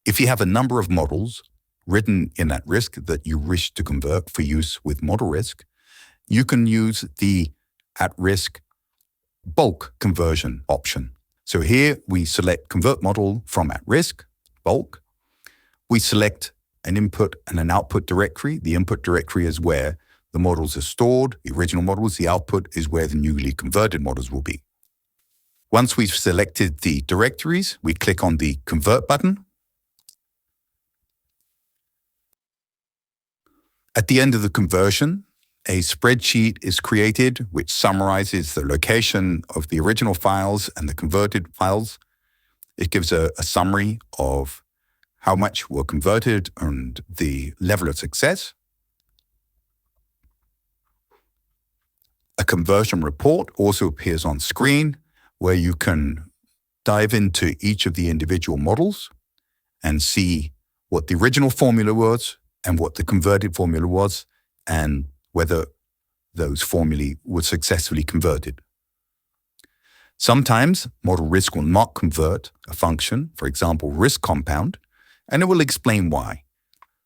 If you have a number of models written in at-risk that you wish to convert for use with ModelRisk, you can use the at-risk bulk conversion option. So here we select Convert Model from at-risk, bulk. We select an input and an output directory. The input directory is where the models are stored, the original models. The output is where the newly converted models will be. Once we've selected the directories, we click on the Convert button. At the end of the conversion, a spreadsheet is created which summarizes the location of the original files and the converted files. It gives a summary of how much were converted and the level of success. A conversion report also appears on screen where you can dive into each of the individual models and see what the original formula was and what the converted formula was and whether those formulae were successfully converted. Sometimes ModelRisk will not convert a function, for example, risk compound, and it will explain why.